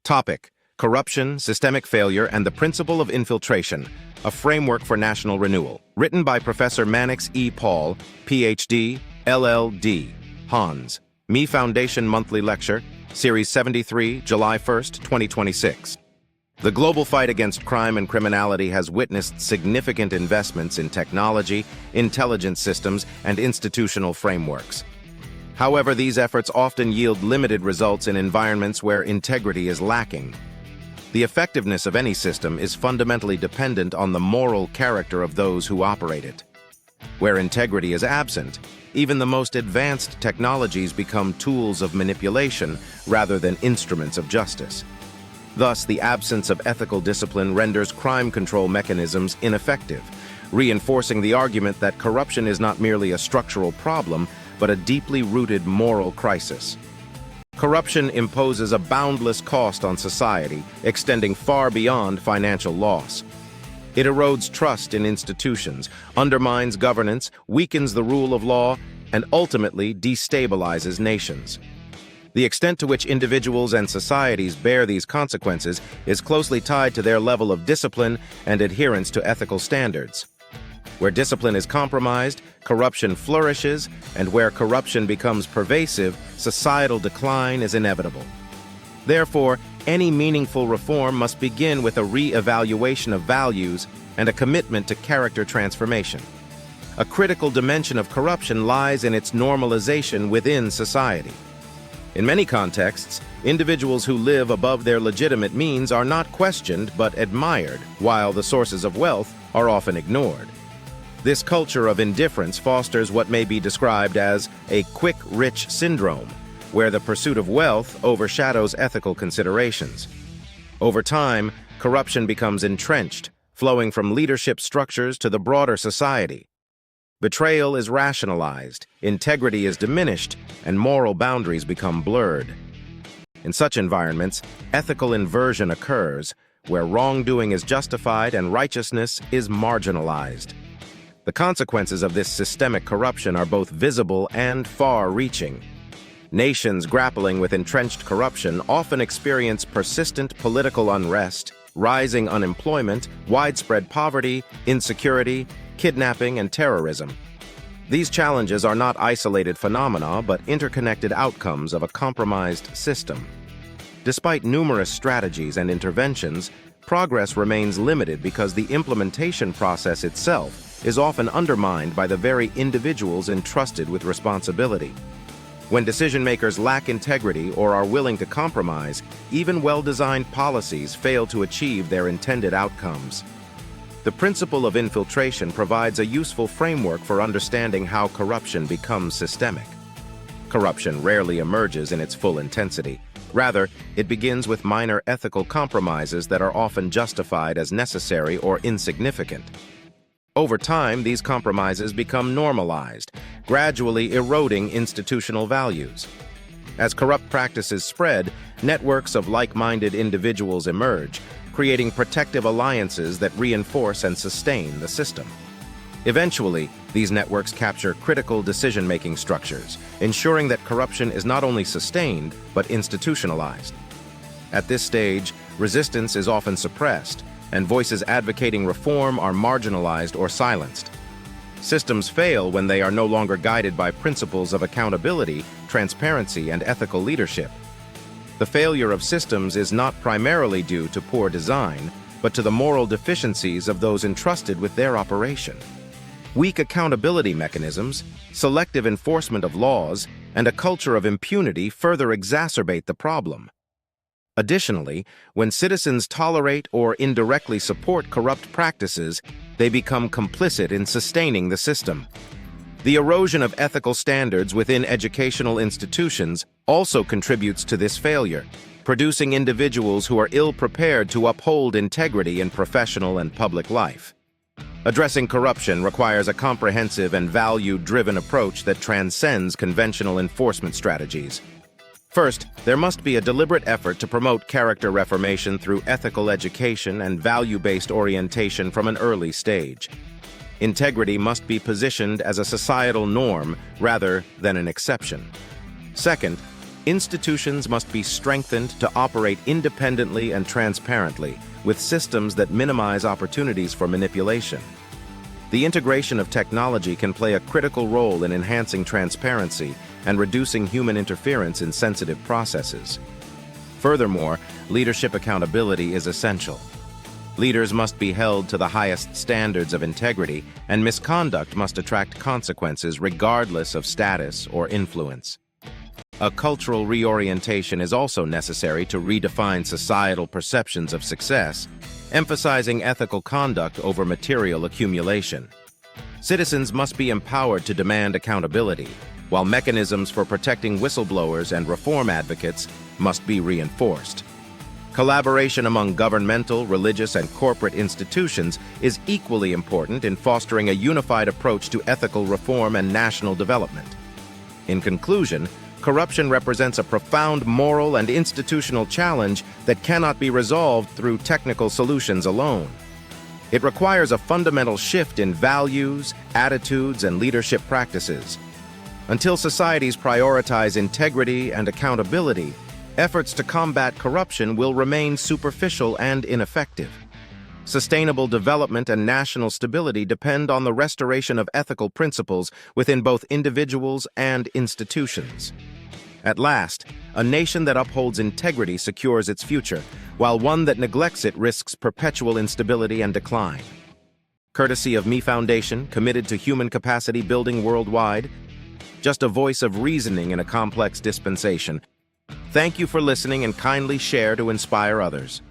Topic: Corruption, Systemic Failure, and the Principle of Infiltration, a Framework for National Renewal. Written by Professor Mannix E. Paul, Ph.D., LL.D., Hans. Me Foundation Monthly Lecture, Series 73, July 1st, 2026. The global fight against crime and criminality has witnessed significant investments in technology, intelligence systems, and institutional frameworks. However, these efforts often yield limited results in environments where integrity is lacking. The effectiveness of any system is fundamentally dependent on the moral character of those who operate it. Where integrity is absent, even the most advanced technologies become tools of manipulation rather than instruments of justice. Thus, the absence of ethical discipline renders crime control mechanisms ineffective, reinforcing the argument that corruption is not merely a structural problem, but a deeply rooted moral crisis. Corruption imposes a boundless cost on society, extending far beyond financial loss. It erodes trust in institutions, undermines governance, weakens the rule of law, and ultimately destabilizes nations. The extent to which individuals and societies bear these consequences is closely tied to their level of discipline and adherence to ethical standards. Where discipline is compromised, corruption flourishes, and where corruption becomes pervasive, societal decline is inevitable. Therefore, any meaningful reform must begin with a re-evaluation of values and a commitment to character transformation. A critical dimension of corruption lies in its normalization within society. In many contexts, individuals who live above their legitimate means are not questioned but admired, while the sources of wealth are often ignored. This culture of indifference fosters what may be described as a quick rich syndrome, where the pursuit of wealth overshadows ethical considerations. Over time, corruption becomes entrenched, flowing from leadership structures to the broader society. Betrayal is rationalized, integrity is diminished, and moral boundaries become blurred. In such environments, ethical inversion occurs, where wrongdoing is justified and righteousness is marginalized. The consequences of this systemic corruption are both visible and far-reaching. Nations grappling with entrenched corruption often experience persistent political unrest, rising unemployment, widespread poverty, insecurity, kidnapping, and terrorism. These challenges are not isolated phenomena, but interconnected outcomes of a compromised system. Despite numerous strategies and interventions, progress remains limited because the implementation process itself is often undermined by the very individuals entrusted with responsibility. When decision-makers lack integrity or are willing to compromise, even well-designed policies fail to achieve their intended outcomes. The principle of infiltration provides a useful framework for understanding how corruption becomes systemic. Corruption rarely emerges in its full intensity. Rather, it begins with minor ethical compromises that are often justified as necessary or insignificant. Over time, these compromises become normalized, gradually eroding institutional values. As corrupt practices spread, networks of like-minded individuals emerge, creating protective alliances that reinforce and sustain the system. Eventually, these networks capture critical decision-making structures, ensuring that corruption is not only sustained, but institutionalized. At this stage, resistance is often suppressed, and voices advocating reform are marginalized or silenced. Systems fail when they are no longer guided by principles of accountability, transparency, and ethical leadership. The failure of systems is not primarily due to poor design, but to the moral deficiencies of those entrusted with their operation. Weak accountability mechanisms, selective enforcement of laws, and a culture of impunity further exacerbate the problem. Additionally, when citizens tolerate or indirectly support corrupt practices, they become complicit in sustaining the system. The erosion of ethical standards within educational institutions also contributes to this failure, producing individuals who are ill-prepared to uphold integrity in professional and public life. Addressing corruption requires a comprehensive and value-driven approach that transcends conventional enforcement strategies. First, there must be a deliberate effort to promote character reformation through ethical education and value-based orientation from an early stage. Integrity must be positioned as a societal norm rather than an exception. Second, Institutions must be strengthened to operate independently and transparently, with systems that minimize opportunities for manipulation. The integration of technology can play a critical role in enhancing transparency and reducing human interference in sensitive processes. Furthermore, leadership accountability is essential. Leaders must be held to the highest standards of integrity, and misconduct must attract consequences regardless of status or influence. A cultural reorientation is also necessary to redefine societal perceptions of success, emphasizing ethical conduct over material accumulation. Citizens must be empowered to demand accountability, while mechanisms for protecting whistleblowers and reform advocates must be reinforced. Collaboration among governmental, religious, and corporate institutions is equally important in fostering a unified approach to ethical reform and national development. In conclusion, corruption represents a profound moral and institutional challenge that cannot be resolved through technical solutions alone. It requires a fundamental shift in values, attitudes, and leadership practices. Until societies prioritize integrity and accountability, efforts to combat corruption will remain superficial and ineffective. Sustainable development and national stability depend on the restoration of ethical principles within both individuals and institutions. At last, a nation that upholds integrity secures its future, while one that neglects it risks perpetual instability and decline. Courtesy of Me Foundation, committed to human capacity building worldwide, just a voice of reasoning in a complex dispensation. Thank you for listening, and kindly share to inspire others.